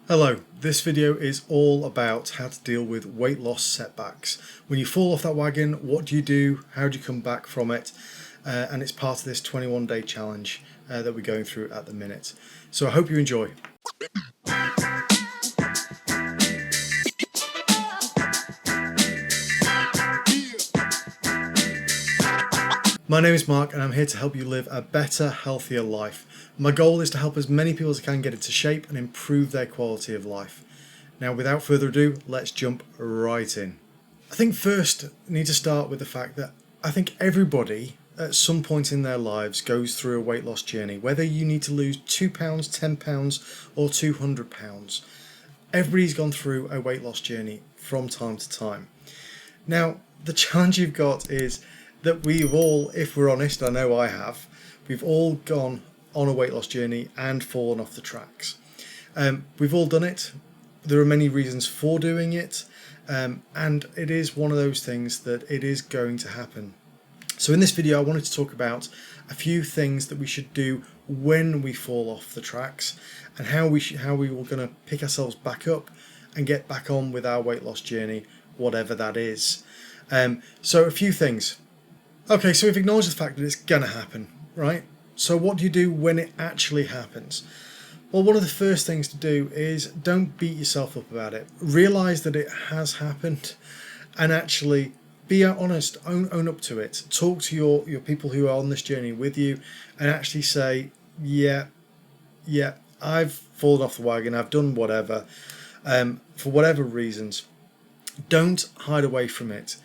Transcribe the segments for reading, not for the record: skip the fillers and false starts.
Hello, this video is all about how to deal with weight loss setbacks. When you fall off that wagon, what do you do? How do you come back from it? And it's part of this 21-day challenge that we're going through at the minute. So I hope you enjoy. My name is Mark and I'm here to help you live a better, healthier life. My goal is to help as many people as I can get into shape and improve their quality of life. Now, without further ado, let's jump right in. I think first I need to start with the fact that I think everybody at some point in their lives goes through a weight loss journey, whether you need to lose £2, £10 or £200. Everybody's gone through a weight loss journey from time to time. Now, the challenge you've got is that we've all, if we're honest, I know I have, we've all gone on a weight loss journey and fallen off the tracks. We've all done it. There are many reasons for doing it, and it is one of those things that it is going to happen. So in this video I wanted to talk about a few things that we should do when we fall off the tracks and how we were going to pick ourselves back up and get back on with our weight loss journey, whatever that is. So a few things. Okay, so we've acknowledged the fact that it's going to happen, right? So what do you do when it actually happens? Well, one of the first things to do is don't beat yourself up about it. Realise that it has happened and actually be honest, own up to it. Talk to your people who are on this journey with you and actually say, yeah, I've fallen off the wagon, I've done whatever, for whatever reasons. Don't hide away from it.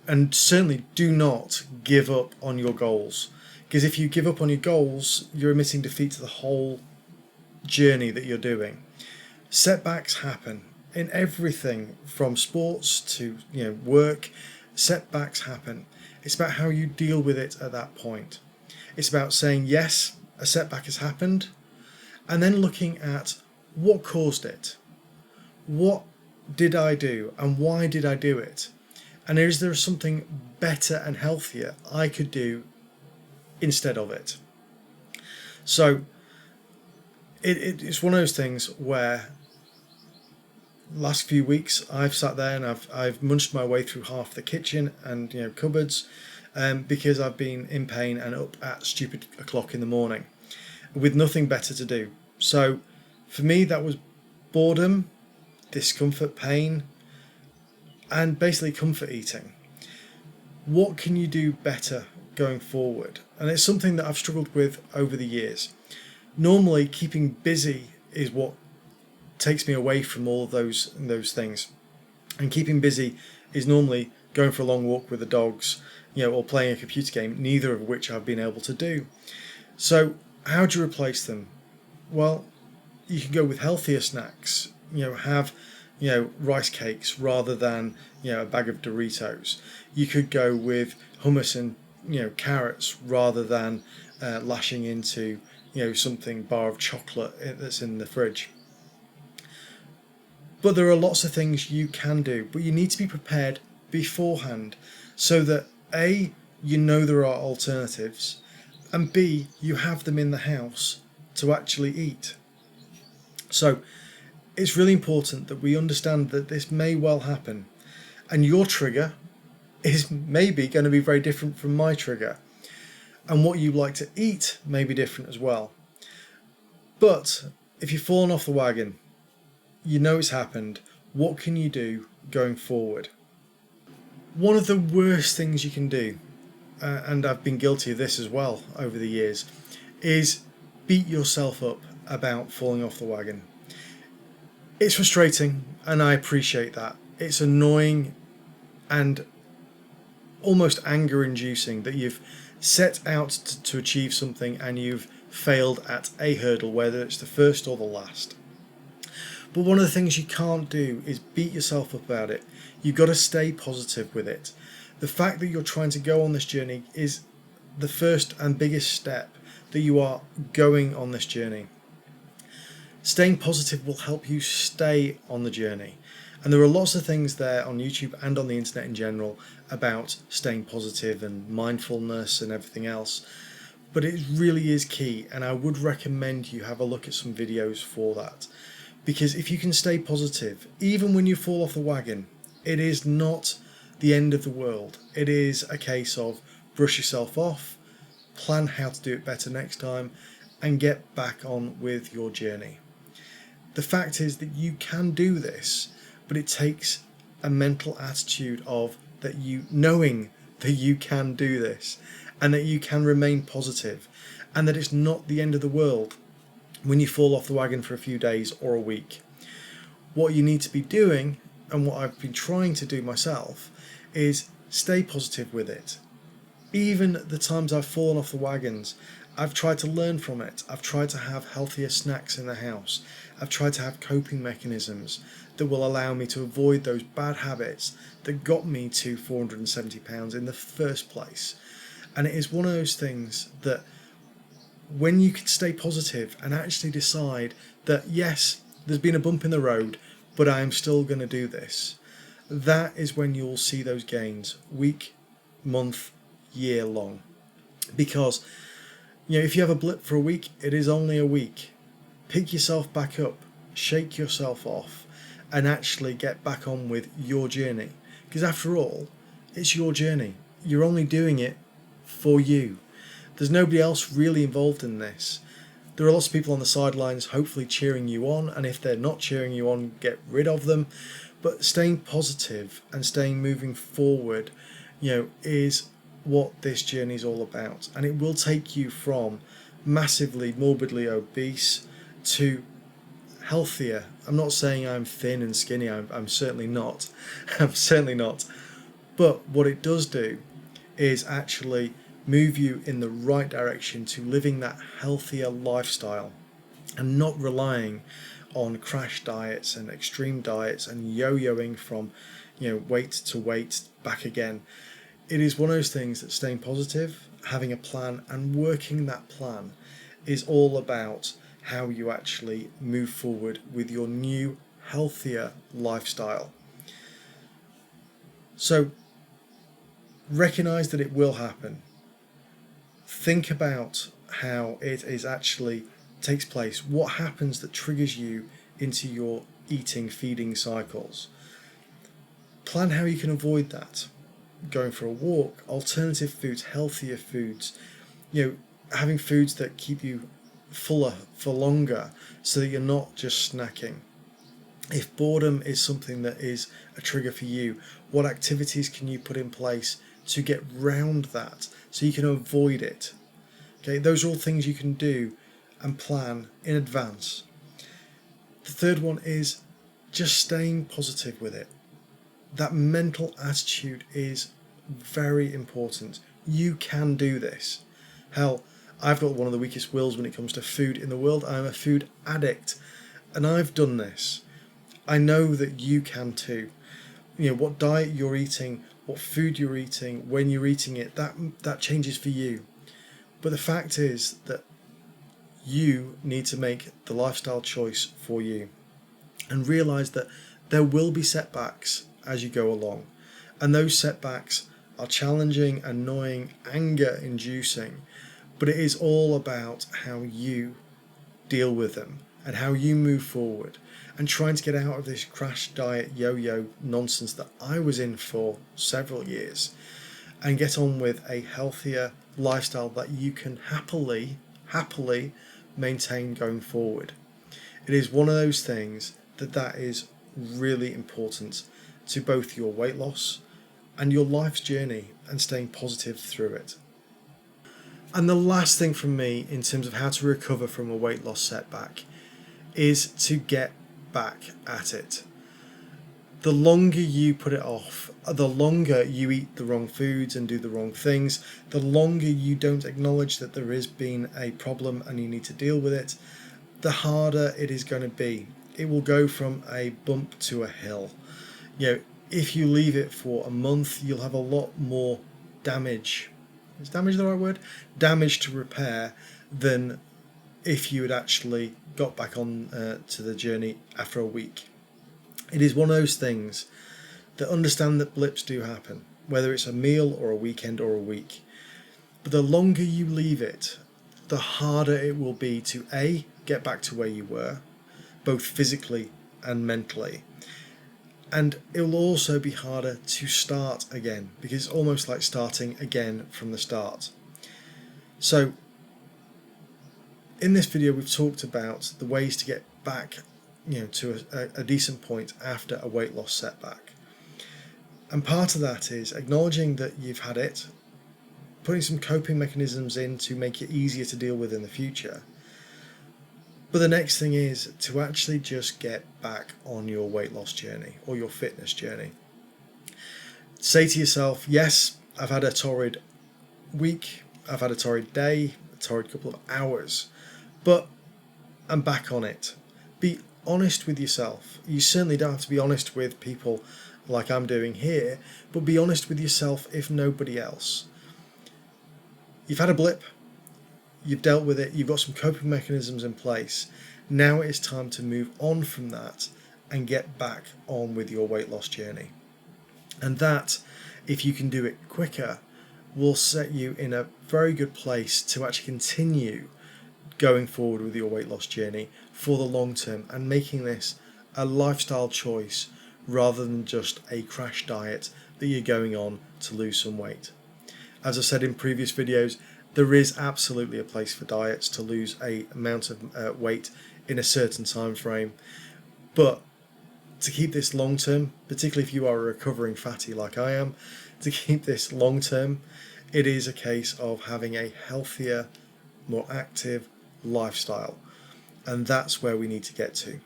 And certainly do not give up on your goals. Because if you give up on your goals, you're admitting defeat to the whole journey that you're doing. Setbacks happen in everything from sports to work. Setbacks happen. It's about how you deal with it at that point. It's about saying, yes, a setback has happened, and then looking at what caused it. What did I do and why did I do it? And is there something better and healthier I could do instead of it? So it's one of those things where last few weeks I've sat there and I've munched my way through half the kitchen and cupboards because I've been in pain and up at stupid o'clock in the morning with nothing better to do. So for me that was boredom, discomfort, pain, and basically comfort eating. What can you do better going forward? And it's something that I've struggled with over the years. Normally keeping busy is what takes me away from all of those things, and keeping busy is normally going for a long walk with the dogs, or playing a computer game, neither of which I've been able to do. So how do you replace them? Well, you can go with healthier snacks. Have rice cakes rather than a bag of Doritos. You could go with hummus and carrots rather than lashing into something bar of chocolate that's in the fridge. But there are lots of things you can do, but you need to be prepared beforehand so that A, there are alternatives, and B, you have them in the house to actually eat. So it's really important that we understand that this may well happen, and your trigger is maybe going to be very different from my trigger, and what you like to eat may be different as well. But if you've fallen off the wagon, it's happened, what can you do going forward? One of the worst things you can do, and I've been guilty of this as well over the years, is beat yourself up about falling off the wagon. It's frustrating, and I appreciate that. It's annoying and almost anger-inducing that you've set out to achieve something and you've failed at a hurdle, whether it's the first or the last. But one of the things you can't do is beat yourself up about it. You've got to stay positive with it. The fact that you're trying to go on this journey is the first and biggest step that you are going on this journey. Staying positive will help you stay on the journey. And there are lots of things there on YouTube and on the internet in general about staying positive and mindfulness and everything else. But it really is key, and I would recommend you have a look at some videos for that. Because if you can stay positive, even when you fall off the wagon, it is not the end of the world. It is a case of brush yourself off, plan how to do it better next time, and get back on with your journey. The fact is that you can do this, but it takes a mental attitude of that you knowing that you can do this and that you can remain positive and that it's not the end of the world when you fall off the wagon for a few days or a week. What you need to be doing, and what I've been trying to do myself, is stay positive with it. Even the times I've fallen off the wagons, I've tried to learn from it. I've tried to have healthier snacks in the house. I've tried to have coping mechanisms that will allow me to avoid those bad habits that got me to 470 pounds in the first place. And it is one of those things that when you can stay positive and actually decide that yes, there's been a bump in the road, but I am still going to do this, that is when you'll see those gains week, month, year long. Because if you have a blip for a week, it is only a week. Pick yourself back up, shake yourself off, and actually get back on with your journey. Because after all, it's your journey. You're only doing it for you. There's nobody else really involved in this. There are lots of people on the sidelines hopefully cheering you on, and if they're not cheering you on, get rid of them. But staying positive and staying moving forward, is what this journey is all about. And it will take you from massively morbidly obese to healthier. I'm not saying I'm thin and skinny, I'm certainly not. I'm certainly not. But what it does do is actually move you in the right direction to living that healthier lifestyle and not relying on crash diets and extreme diets and yo-yoing from weight to weight back again. It is one of those things that staying positive, having a plan and working that plan is all about how you actually move forward with your new, healthier lifestyle. So recognize that it will happen. Think about how it is actually takes place. What happens that triggers you into your eating, feeding cycles. Plan how you can avoid that. Going for a walk, alternative foods, healthier foods, having foods that keep you fuller for longer so that you're not just snacking. If boredom is something that is a trigger for you, what activities can you put in place to get round that so you can avoid it? Okay, those are all things you can do and plan in advance. The third one is just staying positive with it. That mental attitude is very important. You can do this. Hell, I've got one of the weakest wills when it comes to food in the world. I'm a food addict and I've done this. I know that you can too. What diet you're eating, what food you're eating, when you're eating it, that changes for you. But the fact is that you need to make the lifestyle choice for you and realize that there will be setbacks as you go along. And those setbacks are challenging, annoying, anger inducing, but it is all about how you deal with them and how you move forward and trying to get out of this crash diet yo-yo nonsense that I was in for several years and get on with a healthier lifestyle that you can happily maintain going forward. It is one of those things that is really important to both your weight loss and your life's journey and staying positive through it. And the last thing from me in terms of how to recover from a weight loss setback is to get back at it. The longer you put it off, the longer you eat the wrong foods and do the wrong things, the longer you don't acknowledge that there has been a problem and you need to deal with it, the harder it is going to be. It will go from a bump to a hill. If you leave it for a month, you'll have a lot more damage. Is damage the right word? Damage to repair than if you had actually got back on to the journey after a week. It is one of those things that understand that blips do happen, whether it's a meal or a weekend or a week. But the longer you leave it, the harder it will be to A, get back to where you were, both physically and mentally. And it will also be harder to start again, because it's almost like starting again from the start. So in this video we've talked about the ways to get back to a decent point after a weight loss setback. And part of that is acknowledging that you've had it, putting some coping mechanisms in to make it easier to deal with in the future. But the next thing is to actually just get back on your weight loss journey or your fitness journey. Say to yourself, yes, I've had a torrid week, I've had a torrid day, a torrid couple of hours, but I'm back on it. Be honest with yourself. You certainly don't have to be honest with people like I'm doing here, but be honest with yourself if nobody else. You've had a blip, you've dealt with it, you've got some coping mechanisms in place. Now it is time to move on from that and get back on with your weight loss journey. And that, if you can do it quicker, will set you in a very good place to actually continue going forward with your weight loss journey for the long term and making this a lifestyle choice rather than just a crash diet that you're going on to lose some weight. As I said in previous videos, there is absolutely a place for diets to lose a amount of weight in a certain time frame, but to keep this long term, particularly if you are a recovering fatty like I am, to keep this long term, it is a case of having a healthier, more active lifestyle, and that's where we need to get to.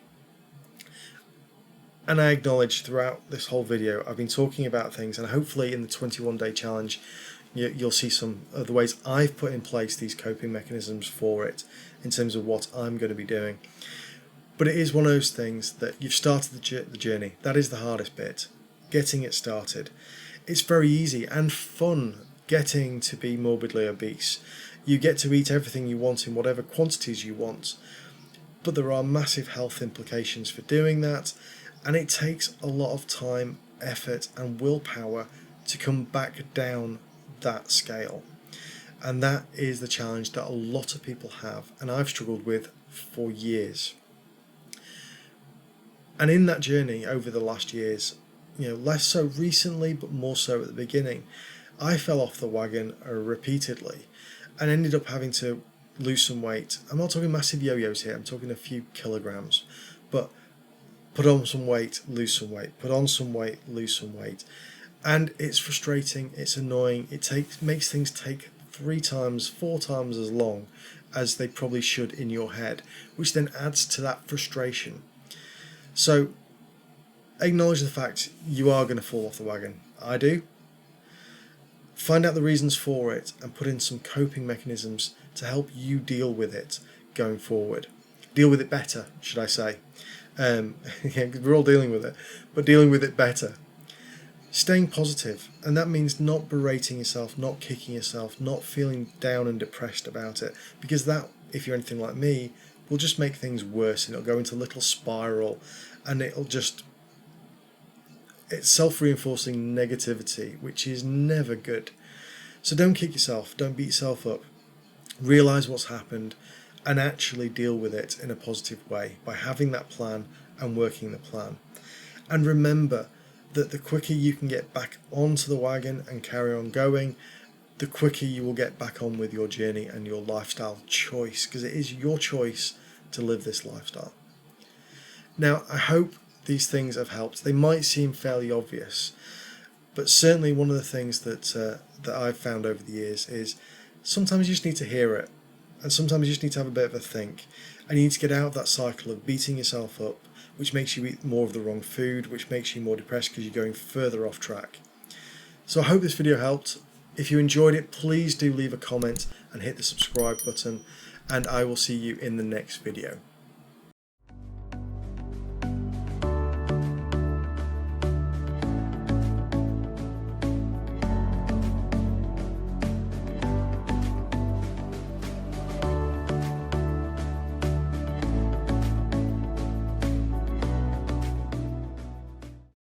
And I acknowledge throughout this whole video I've been talking about things, and hopefully in the 21-day challenge you'll see some of the ways I've put in place these coping mechanisms for it in terms of what I'm going to be doing. But it is one of those things that you've started the journey. That is the hardest bit, getting it started. It's very easy and fun getting to be morbidly obese. You get to eat everything you want in whatever quantities you want, but there are massive health implications for doing that, and it takes a lot of time, effort and willpower to come back down that scale. And that is the challenge that a lot of people have, and I've struggled with for years. And in that journey over the last years, less so recently but more so at the beginning, I fell off the wagon repeatedly and ended up having to lose some weight. I'm not talking massive yo-yos here, I'm talking a few kilograms, but put on some weight, lose some weight, put on some weight, lose some weight. And it's frustrating, it's annoying, makes things take 3 times, 4 times as long as they probably should in your head, which then adds to that frustration. So acknowledge the fact you are going to fall off the wagon. I do. Find out the reasons for it and put in some coping mechanisms to help you deal with it going forward. Deal with it better, should I say. We're all dealing with it, but dealing with it better. Staying positive, and that means not berating yourself, not kicking yourself, not feeling down and depressed about it, because that, if you're anything like me, will just make things worse, and it'll go into a little spiral, and it's self-reinforcing negativity, which is never good. So don't kick yourself, don't beat yourself up. Realise what's happened and actually deal with it in a positive way by having that plan and working the plan. And remember that the quicker you can get back onto the wagon and carry on going, the quicker you will get back on with your journey and your lifestyle choice, because it is your choice to live this lifestyle. Now, I hope these things have helped. They might seem fairly obvious, but certainly one of the things that I've found over the years is sometimes you just need to hear it, and sometimes you just need to have a bit of a think, and you need to get out of that cycle of beating yourself up, which makes you eat more of the wrong food, which makes you more depressed because you're going further off track. So I hope this video helped. If you enjoyed it, please do leave a comment and hit the subscribe button, and I will see you in the next video.